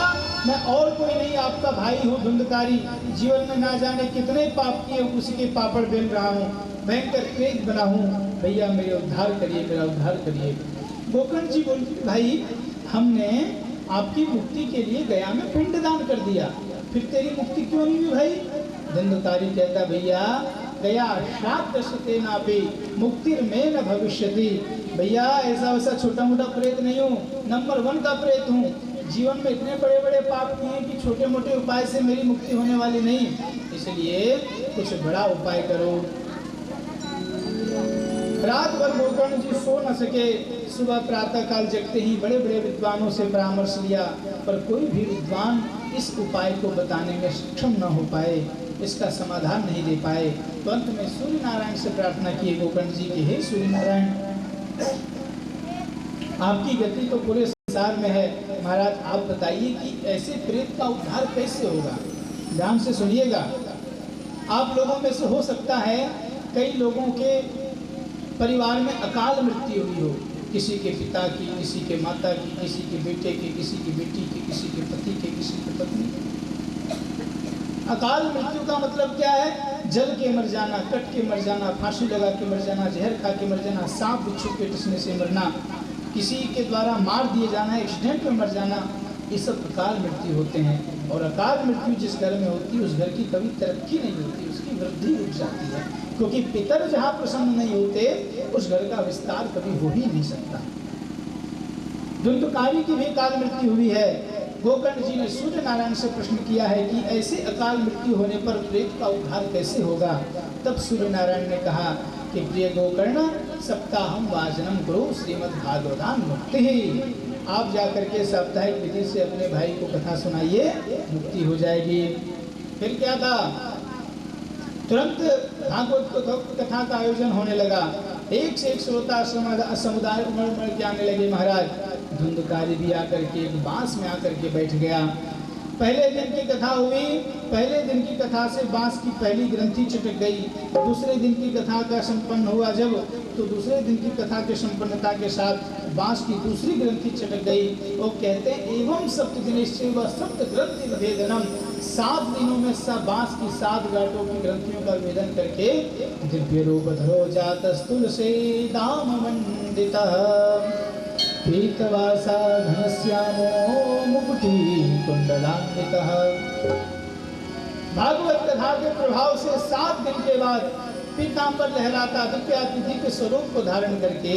मैं और कोई नहीं, आपका भाई हूँ धुंधकारी, जीवन में ना जाने कितने पाप किए, उसी के पापड़ बेल रहा हूँ, भयंकर प्रेत बना हूँ, भैया मेरे उद्धार करिए, मेरा उद्धार करिए। गोकर्ण जी बोल, भाई हमने आपकी मुक्ति के लिए गया में पिंडदान कर दिया, फिर तेरी मुक्ति क्यों नहीं हुई भाई? धुंधकारी कहता, भैया गया श्राद्ध सते नापे मुक्तिर में न भविष्यति। भैया ऐसा वैसा छोटा मोटा प्रेत नहीं हूँ, नंबर 1 का प्रेत हूँ। जीवन में इतने बड़े बड़े पाप किए कि छोटे मोटे उपाय से मेरी मुक्ति होने वाली नहीं, इसलिए कुछ बड़ा उपाय करो। रात भर गोकर्ण जी सो न सके, सुबह प्रातः काल जगते ही बड़े बड़े विद्वानों से परामर्श लिया पर कोई भी विद्वान इस उपाय को बताने में सक्षम न हो पाए, इसका समाधान नहीं दे पाए। तो अंत में सूर्य नारायण से प्रार्थना की गोकर्ण जी की, हे सूर्य नारायण, आपकी गति तो पूरे संसार में है, महाराज आप बताइए कि ऐसे प्रेत का उद्धार कैसे होगा। ध्यान से सुनिएगा, आप लोगों में से हो सकता है कई लोगों के परिवार में अकाल मृत्यु हुई हो, किसी के पिता की, किसी के माता की, किसी के बेटे की, किसी की बेटी की, किसी के पति के, किसी की पत्नी की। अकाल मृत्यु का मतलब क्या है? जल के मर जाना, कट के मर जाना, फांसी लगा के मर जाना, जहर खा के मर जाना, सांप बिच्छू के डसने से मरना, किसी के द्वारा मार दिए जाना, एक्सीडेंट में मर जाना, ये सब अकाल मृत्यु होते हैं। और अकाल मृत्यु जिस घर में होती है उस घर की कभी तरक्की नहीं होती, उसकी वृद्धि रुक जाती है, क्योंकि पितर जहाँ प्रसन्न नहीं होते उस घर का विस्तार कभी हो ही नहीं सकता। धुंधकारी की भी अकाल मृत्यु हुई है। गोकर्ण जी ने सूर्य नारायण से प्रश्न किया है कि ऐसे अकाल मृत्यु होने पर प्रेत का उद्धार कैसे होगा। तब सूर्य नारायण ने कहा कि प्रिय गोकर्ण, सप्ताहम वाजनम करो श्रीमद्भागवतान मुक्ति ही। आप जाकर के साप्ताहिक विधि से अपने भाई को कथा सुनाइए, मुक्ति हो जाएगी। फिर क्या था, तुरंत भागवत कथा का आयोजन होने लगा। एक से एक श्रोता समुदाय उमड़ उमड़ के आने लगे। महाराज धुंधकारी भी आकर के एक बांस में आकर के बैठ गया। पहले दिन की कथा हुई, पहले दिन की कथा से बांस की पहली ग्रंथि चटक गई। दूसरे दिन की कथा का संपन्न हुआ जब, तो दूसरे दिन की कथा के संपन्नता के साथ बांस की दूसरी ग्रंथि चटक गई। वो कहते हैं एवं सप्त दिनेश्चैव सप्त ग्रंथि भेदनम, 7 दिनों में सब बांस की 7 गांठों की ग्रंथियों का भेदन करके दिव्य रूप धरो जातस्तुलसी दाम मंडितः पीतवासा घनश्यामो मुकुटी कुंडलान्वितः। भागवत कथा के प्रभाव से 7 दिन के बाद पीतांबर लहराता दिव्य स्वरूप को धारण करके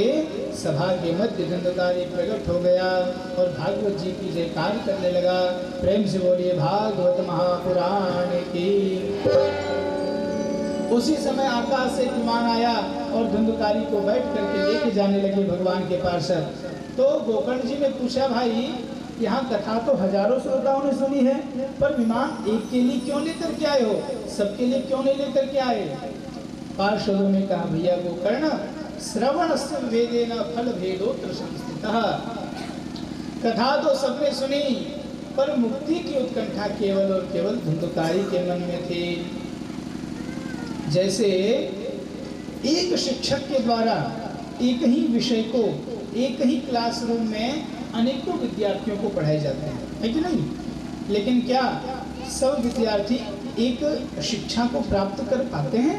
सभा के मध्य धुंधकारी प्रकट हो गया और भागवत जी की जयकार करने लगा। प्रेम से बोलिए भागवत महापुराण की। उसी समय आकाश से विमान आया और धुंधकारी को बैठ करके लेके जाने लगे भगवान के पार्षद। तो गोकर्ण जी ने पूछा, भाई यहाँ कथा तो हजारों श्रोताओं ने सुनी है, पर विमान एक के लिए क्यों लेकर के आए हो, सबके लिए क्यों नहीं लेकर के आए? पार्षदों ने कहा भैया गोकर्ण श्रवण वेदेन फल भेदोत्र संस्थितः, कथा तो सबने सुनी पर मुक्ति की उत्कंठा केवल और केवल धुंधकारी के मन में थी। जैसे एक शिक्षक के द्वारा एक ही विषय को एक ही क्लासरूम में अनेकों विद्यार्थियों को पढ़ाए जाते हैं, है कि नहीं? लेकिन क्या सब विद्यार्थी एक शिक्षा को प्राप्त कर पाते हैं?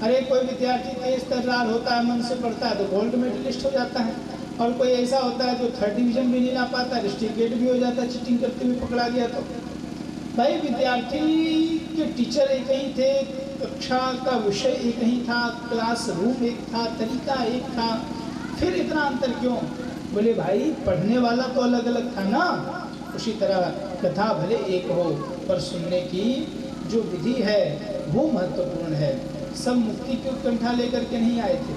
अरे कोई विद्यार्थी तेज तर्रार होता है, मन से पढ़ता है तो गोल्ड मेडलिस्ट हो जाता है, और कोई ऐसा होता है जो 3rd डिवीजन भी नहीं ला पाता, डिस्ट्रिक्ट भी हो जाता है, चीटिंग करते हुए पकड़ा गया। तो भाई विद्यार्थी के टीचर एक ही थे, कक्षा का विषय एक ही था, क्लासरूम एक था, तरीका एक था, फिर इतना अंतर क्यों? बोले भाई पढ़ने वाला तो अलग अलग था ना। उसी तरह कथा भले एक हो पर सुनने की जो विधि है वो महत्वपूर्ण है। सब मुक्ति की उत्कंठा लेकर के नहीं आए थे।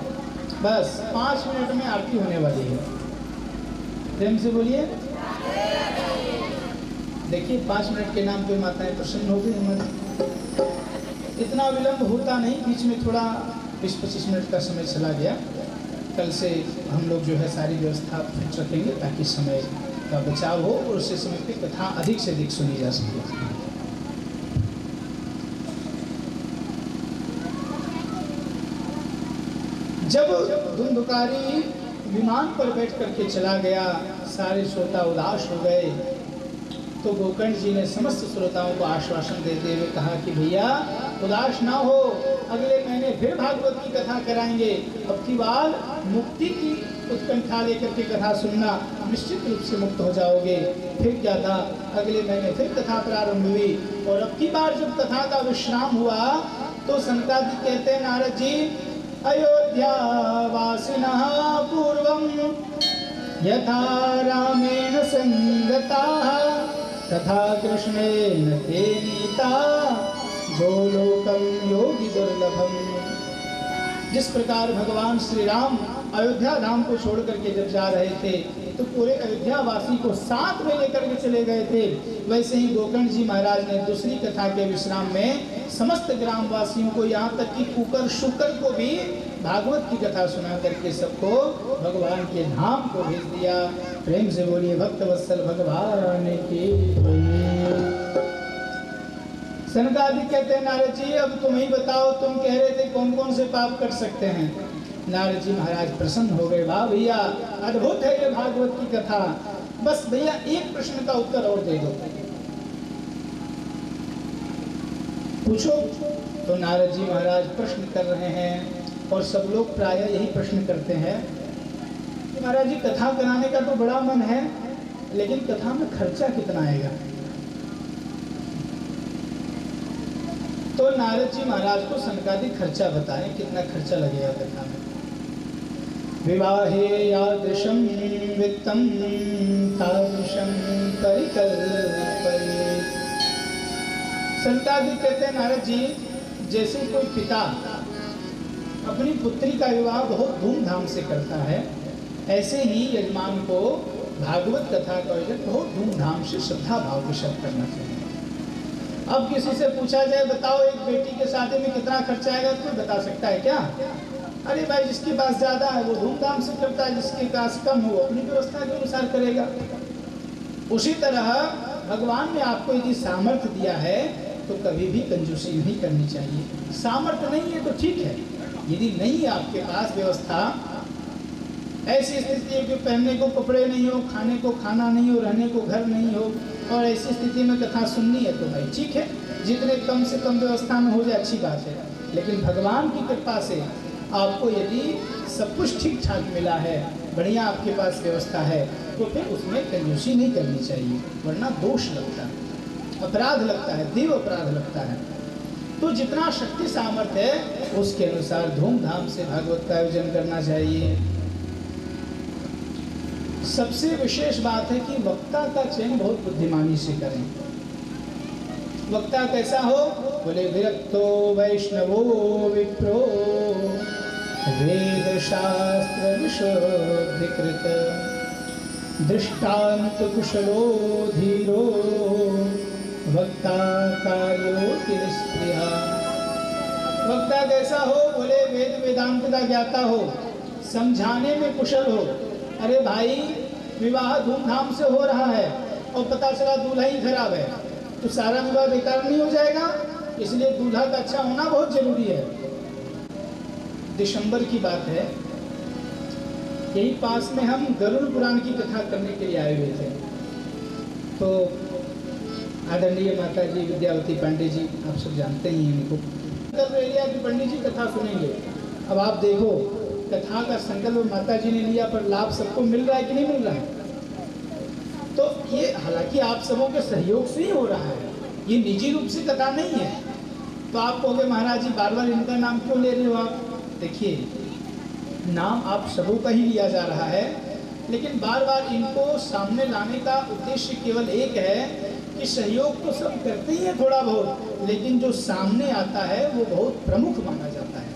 बस 5 मिनट में आरती होने वाली है, प्रेम से बोलिए। देखिए 5 मिनट के नाम पे माताएं प्रसन्न हो गई हमारी। इतना विलंब होता नहीं, बीच में थोड़ा 20-25 मिनट का समय चला गया। कल से हम लोग जो है सारी व्यवस्था फिट रखेंगे ताकि समय का बचाव हो और उसी समय पे कथा अधिक से अधिक सुनी जा सके। जब धुंधकारी विमान पर बैठ करके चला गया, सारे श्रोता उदास हो गए, तो गोकर्ण जी ने समस्त श्रोताओं को आश्वासन देते हुए कहा कि भैया उदास ना हो, अगले महीने फिर भागवत की कथा कराएंगे। अब की बार मुक्ति की उत्कंठा लेकर के कथा सुनना, निश्चित रूप से मुक्त हो जाओगे। फिर क्या था, अगले महीने फिर कथा प्रारंभ हुई, और अब की बार जब कथा का विश्राम हुआ तो सनकादिक कहते हैं नारद जी, अयोध्या वासिनः पूर्वं यथा रामेण संगताः तथा कृष्णेन ते नीता गोलोकं योगी दुर्लभम। जिस प्रकार भगवान श्री राम अयोध्या धाम को छोड़ करके जब जा रहे थे तो पूरे अयोध्या वासी को साथ में लेकर के चले गए थे, वैसे ही गोकर्ण जी महाराज ने दूसरी कथा के विश्राम में समस्त ग्रामवासियों को, यहाँ तक कि कुकर शुकर को भी भागवत की कथा सुना करके सबको भगवान के धाम को भेज दिया। प्रेम से बोलिए भक्तवत्सल भगवान की। सनकादिक कहते हैं नारद जी अब तुम ही बताओ, तुम कह रहे थे कौन कौन से पाप कर सकते हैं। नारद जी महाराज प्रसन्न हो गए, वाह भैया अद्भुत है ये भागवत की कथा, बस भैया एक प्रश्न का उत्तर और दे दो, पूछो। तो नारद जी महाराज प्रश्न कर रहे हैं, और सब लोग प्रायः यही प्रश्न करते हैं कि महाराज जी कथा कराने का तो बड़ा मन है, लेकिन कथा में खर्चा कितना आएगा। तो नारद जी महाराज को सनकादिक खर्चा बताएं, कितना खर्चा लगेगा कथा में। विवाहे यादृशं वित्तं तादृशं परिकल्पयेत्। सनकादिक कहते हैं नारद जी, जैसे कोई पिता अपनी पुत्री का विवाह बहुत धूमधाम से करता है, ऐसे ही यजमान को भागवत कथा का आयोजन बहुत धूमधाम से श्रद्धा भाव के साथ करना चाहिए। अब किसी से पूछा जाए बताओ एक बेटी के शादी में कितना खर्चा आएगा, तो बता सकता है क्या? अरे भाई जिसके पास ज्यादा है वो धूमधाम से करता है, जिसके पास कम हो अपनी व्यवस्था के अनुसार करेगा। उसी तरह भगवान ने आपको यदि सामर्थ्य दिया है तो कभी भी कंजूसी नहीं करनी चाहिए। सामर्थ्य नहीं है तो ठीक है, यदि नहीं है आपके पास व्यवस्था, ऐसी स्थिति है कि पहनने को कपड़े नहीं हो, खाने को खाना नहीं हो, रहने को घर नहीं हो, और ऐसी स्थिति में कथा सुननी है तो भाई ठीक है, जितने कम से कम व्यवस्था में हो जाए अच्छी बात है। लेकिन भगवान की कृपा से आपको यदि सब कुछ ठीक ठाक मिला है, बढ़िया आपके पास व्यवस्था है, तो फिर उसमें कंजूसी नहीं करनी चाहिए, वरना दोष लगता है, अपराध लगता है, देव अपराध लगता है। तो जितना शक्ति सामर्थ्य है उसके अनुसार धूमधाम से भागवत का आयोजन करना चाहिए। सबसे विशेष बात है कि वक्ता का चयन बहुत बुद्धिमानी से करें। वक्ता कैसा हो? बोले विरक्तो वैष्णवो विप्रो वेद शास्त्र विशोधिकृत दृष्टांत कुशलो धीरो वक्ता कार्यो तिरस्प्रिया। वक्ता कैसा हो? बोले वेद वेदांत का ज्ञाता हो, समझाने में कुशल हो। अरे भाई, विवाह धूमधाम से हो रहा है और पता चला दूल्हा ही खराब है, तो सारा विवाह बेकार नहीं हो जाएगा? इसलिए दूल्हा का अच्छा होना बहुत जरूरी है। दिसंबर की बात है, यही पास में हम गरुड़ पुराण की कथा करने के लिए आए हुए थे। तो आदरणीय माता जी विद्यावती पांडे जी, आप सब जानते ही हैं इनको, कि पंडित जी कथा सुनेंगे। अब आप देखो, कथा का संकल्प माता जी ने लिया, पर लाभ सबको मिल रहा है कि नहीं मिल रहा है? तो ये हालांकि आप सबों के सहयोग से ही हो रहा है, ये निजी रूप से कथा नहीं है। तो आप कहोगे महाराज जी बार बार इनका नाम क्यों ले रहे हो आप? देखिए, नाम आप सबों का ही लिया जा रहा है, लेकिन बार बार इनको सामने लाने का उद्देश्य केवल एक है कि सहयोग तो सब करते ही हैं थोड़ा बहुत, लेकिन जो सामने आता है वो बहुत प्रमुख माना जाता है।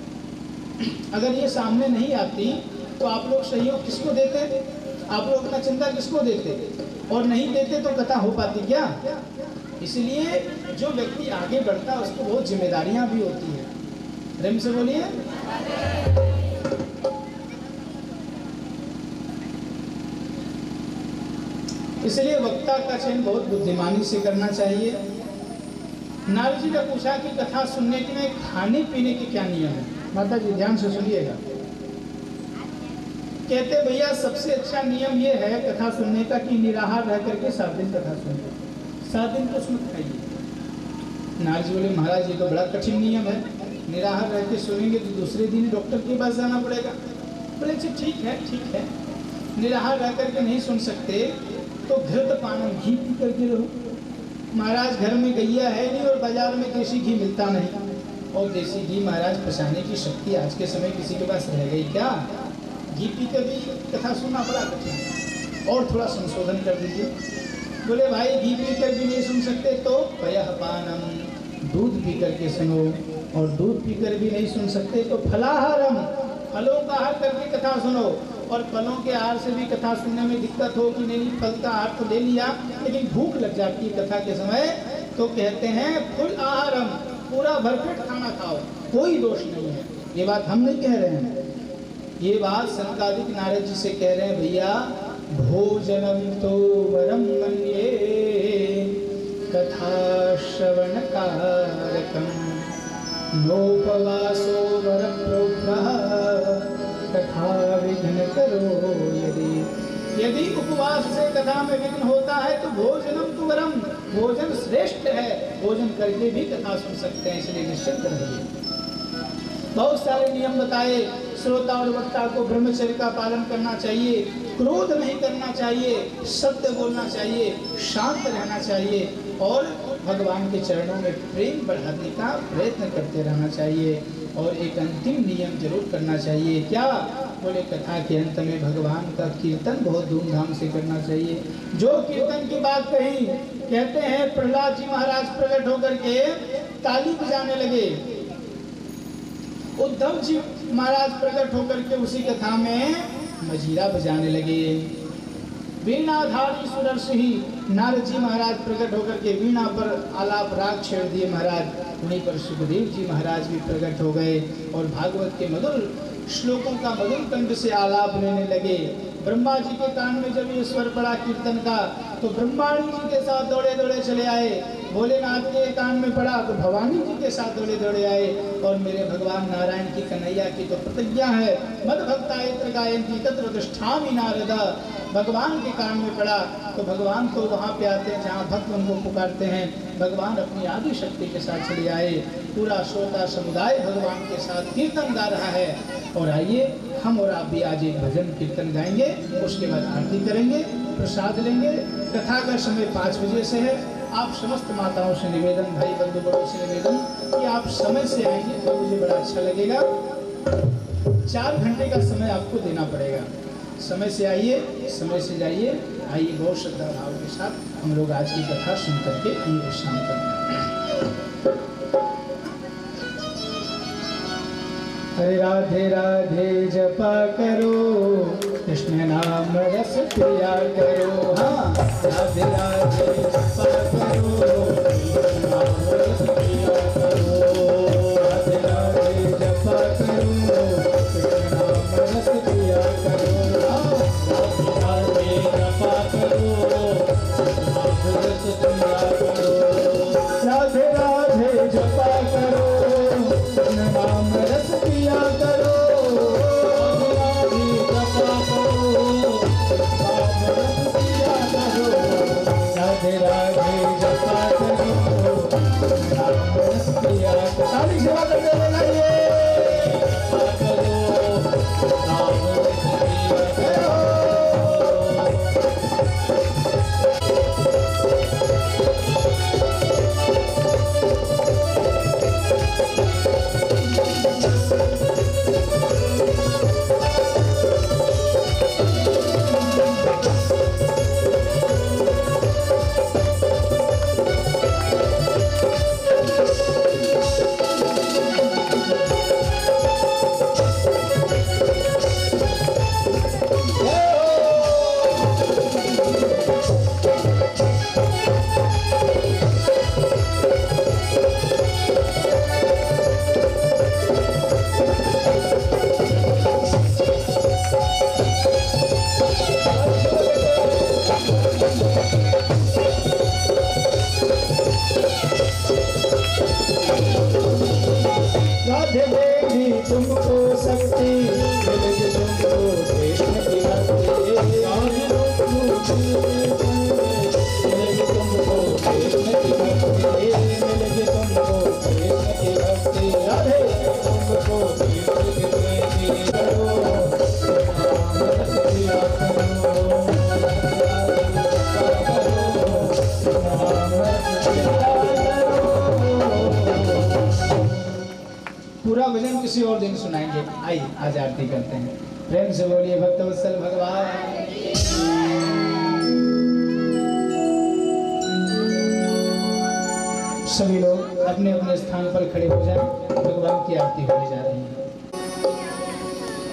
अगर ये सामने नहीं आती तो आप लोग सहयोग किसको देते? आप लोग अपना चंदा किसको देते? और नहीं देते तो कथा हो पाती क्या? इसलिए जो व्यक्ति आगे बढ़ता है उसको बहुत जिम्मेदारियां भी होती है। प्रेम से बोलिए। इसलिए वक्ता का चयन बहुत बुद्धिमानी से करना चाहिए। नारद जी ने पूछा कि कथा सुनने के में खाने पीने के क्या नियम है? माता जी ध्यान से सुनिएगा। कहते भैया सबसे अच्छा नियम ये है कथा सुनने का कि निराहार रह करके 7 दिन कथा सुनिए, 7 दिन कुछ मत खाइए। नारद जी बोले महाराज ये तो बड़ा कठिन नियम है, निराहार रह के सुनेंगे तो दूसरे दिन डॉक्टर के पास जाना पड़ेगा। बोले अच्छा ठीक है, निराहार रह करके नहीं सुन सकते तो घृत पानम, घी पी करके रहो। महाराज घर में गैया है नहीं और बाजार में देसी घी मिलता नहीं, और देसी घी महाराज पचाने की शक्ति आज के समय किसी के पास रह गई क्या? घी पी कर भी कथा सुनना बड़ा कठिन है, और थोड़ा संशोधन कर दीजिए। बोले भाई घी पी कर भी नहीं सुन सकते तो पयः पानम, दूध पी करके सुनो, और दूध पी कर भी नहीं सुन सकते तो फलाहारम, फलों का आहार करके कथा सुनो। और फलों के आहार से भी कथा सुनने में दिक्कत हो कि नहीं, फल का आहार तो ले लिया लेकिन भूख लग जाती है कथा के समय, तो कहते हैं फुल आहारम, पूरा भरपेट खाना खाओ, कोई दोष नहीं है। ये बात हम नहीं कह रहे हैं, ये बात सनकादिक नारद जी से कह रहे हैं। भैया भोजनम तो वरम मन्ये कथा श्रवण कारकम, नोपवासो वर प्रोक्तः कथा विघ्न करो यदि उपवास से कथा में विघ्न होता है तो भोजनम तु वरम, भोजन श्रेष्ठ है, भोजन करके भी कथा सुन सकते हैं, इसलिए निश्चिंत रहिए। बहुत सारे नियम बताए, श्रोता और वक्ता को ब्रह्मचर्य का पालन करना चाहिए, क्रोध नहीं करना चाहिए, सत्य बोलना चाहिए, शांत रहना चाहिए, और भगवान के चरणों में प्रेम बढ़ाने का प्रयत्न करते रहना चाहिए। और एक अंतिम नियम जरूर करना चाहिए, क्या? बोले कथा के अंत में भगवान का कीर्तन बहुत धूमधाम से करना चाहिए। जो कीर्तन की बात कही, कहते हैं प्रहलाद जी महाराज प्रकट होकर के ताली बजाने लगे, उद्धव जी महाराज प्रकट होकर के उसी कथा में मजीरा बजाने लगे, वीणाधारी सुदर्शी ही नारद जी महाराज प्रकट होकर के वीणा पर आलाप राग छेड़ दिए महाराज। वहीं पर सुखदेव जी महाराज भी प्रकट हो गए और भागवत के मधुर श्लोकों का मधुर कंठ से आलाप लेने लगे। ब्रह्मा जी के कान में जब ये स्वर पड़ा कीर्तन का तो ब्रह्माणी जी के साथ दौड़े दौड़े चले आए, भोलेनाथ के कान में पड़ा तो भवानी जी के साथ दौड़े दौड़े आए। और मेरे भगवान नारायण की कन्हैया की तो प्रतिज्ञा है, मद भक्ता यत्र गायन्ति तत्र तिष्ठामि नारद। भगवान के कान में पड़ा तो भगवान तो वहाँ पे आते हैं जहाँ भक्त उनको पुकारते हैं। भगवान अपनी आदि शक्ति के साथ चले आए, पूरा श्रोता समुदाय भगवान के साथ कीर्तन गा रहा है। और आइए हम और आप भी आज एक भजन कीर्तन गाएंगे, उसके बाद आरती करेंगे, प्रसाद लेंगे। कथा का समय 5 बजे से है। आप समस्त माताओं से निवेदन, भाई बंधु बड़ों से निवेदन कि आप समय से आएंगे तो मुझे बड़ा अच्छा लगेगा। 4 घंटे का समय आपको देना पड़ेगा। समय से आइए, समय से जाइए। आइए बहुत श्रद्धा भाव के साथ हम लोग आज की कथा सुन करके विश्राम करते हैं। हरे राधे राधे जपा करो, कृष्ण नाम रस पिया करो। हाँ, राधे राधे जपा करो, कृष्ण नाम रस पिया करो। राधे राधे जपा करो, पूरा भजन किसी और दिन सुनाएंगे। आइए आज आरती करते हैं। प्रेम से बोलिए भक्तवत्सल भगवान। सभी लोग अपने अपने स्थान पर खड़े हो जाएं। भगवान की आरती होने जा रही है।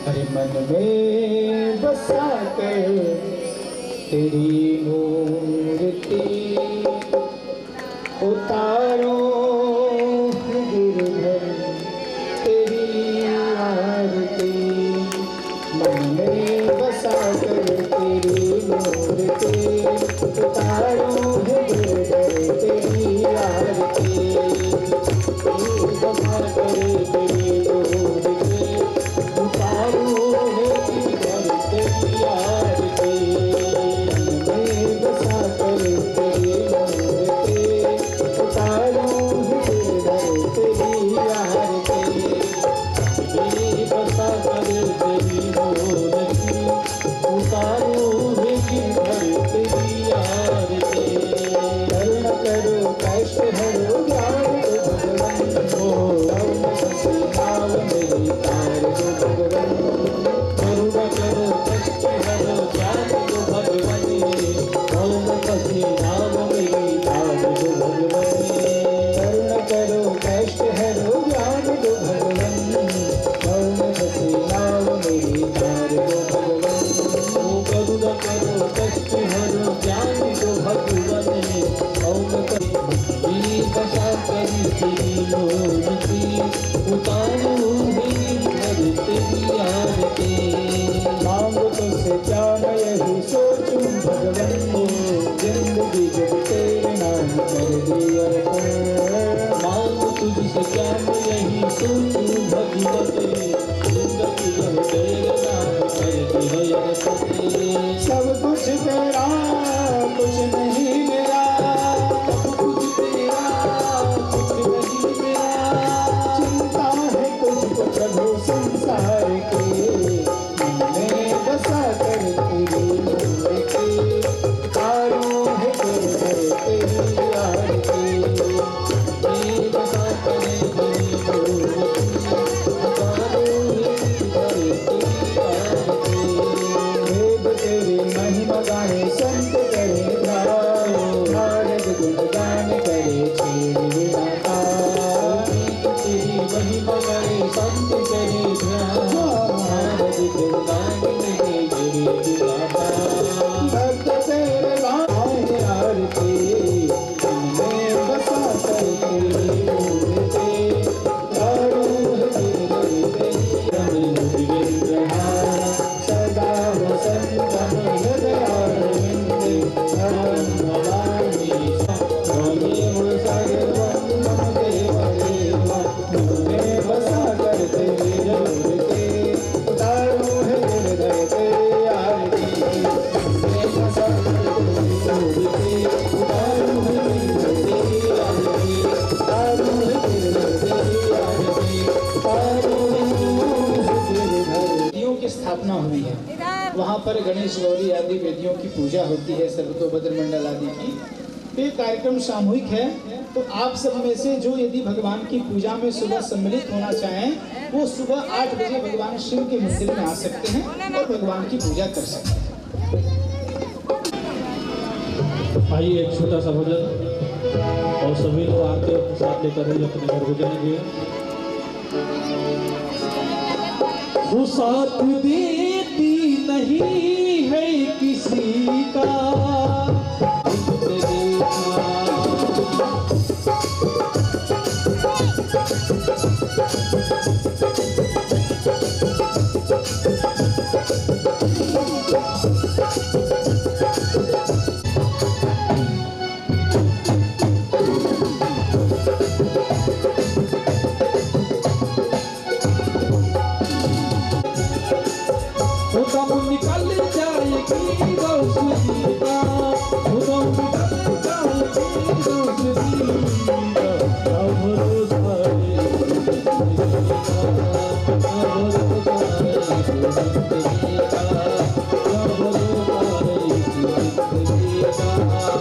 अरे मन में बसा कर तेरी मूर्ति उतारो गिरधर तेरी आरती। मन में बसा कर तेरी मूर्ति उतारो गिरधर तेरी आरती। बसा कर तेरी मूर्ति उतारो गिरधर तेरी आरती। मन में बसा कर तेरी मूर्ति उतारो गिरधर तेरी आरती। बसा कर तेरी मूर्ति उतारो गिरधर तेरी आरती। करुणा करो कष्ट हरो ज्ञान दो भगवान को। नाम मेरी तार दो भगवान। करुणा करो कष्ट हरो ज्ञान दो भगवान। नाम मेरी तार दो भगवान। करुणा करो कष्ट हरो ज्ञान दो भगवान। नाम मेरी तार दो भगवान। करुणा करो कष्ट हरो ज्ञान दो भगवान। बसा करी तेरी मूर्ति उतारो गिरधर तेरी आरती। मांगो तुझसे क्या मैं यही सोचूं भगवान। जिंदगी जब तेरे नाम कर दी अर्पण। मांगो तुझसे क्या मैं यही सोचूं भगवान। जिंदगी जब तेरे नाम कर दी अर्पण। सब कुछ तेरा कुछ नहीं मेरा। सब कुछ तेरा कुछ नहीं मेरा। चिंता है तुझको प्रभु संसार की। मैंने बसा कर तेरी मूर्ति उतारो है गिरधर तेरी आरती। मैं बसा कर तेरी मूर्ति उतारो है गिरधर तेरी आरती। वेद तेरी महिमा गाए संत करे ध्यान। नारद गुणगान करे छेड़ विधाता। तेरी महिमा गाए संत करे ध्यान। नारद गुणगान करे छेड़ विधाता। भक्त तेरे गाए आरती। मैं बसा कर तेरी मूर्ति उतारो गिरधर तेरी आरती। सदा वसंतम हृदयारविंदे अहं भवामि त्वमेव सर्वं मम देव देव। मैं बसा कर तेरी मूर्ति उतारो गिरधर तेरी आरती। मैं बसा कर तेरी मूर्ति उतारो गिरधर तेरी आरती। उतारो गिरधर तेरी आरती। उतारो गिरधर। वेदियों की स्थापना हुई है। वहाँ पर गणेश गौरी आदि वेदियों की पूजा होती है। सर्वतोभद्र मंडल आदि की। तो ये कार्यक्रम सामूहिक है। तो आप सब में से जो यदि भगवान की पूजा में सुबह सम्मिलित होना चाहें वो सुबह 8 बजे भगवान शिव के मंदिर में आ सकते हैं और भगवान की पूजा कर सकते हैं। आइए एक छोटा सा भजन और सभी लोग आरती अपने साथ लेकर ही अपने घर को जाएंगे। वो साथ देती नहीं है किसी का। निकल जाएगी रोशनी का। बेटा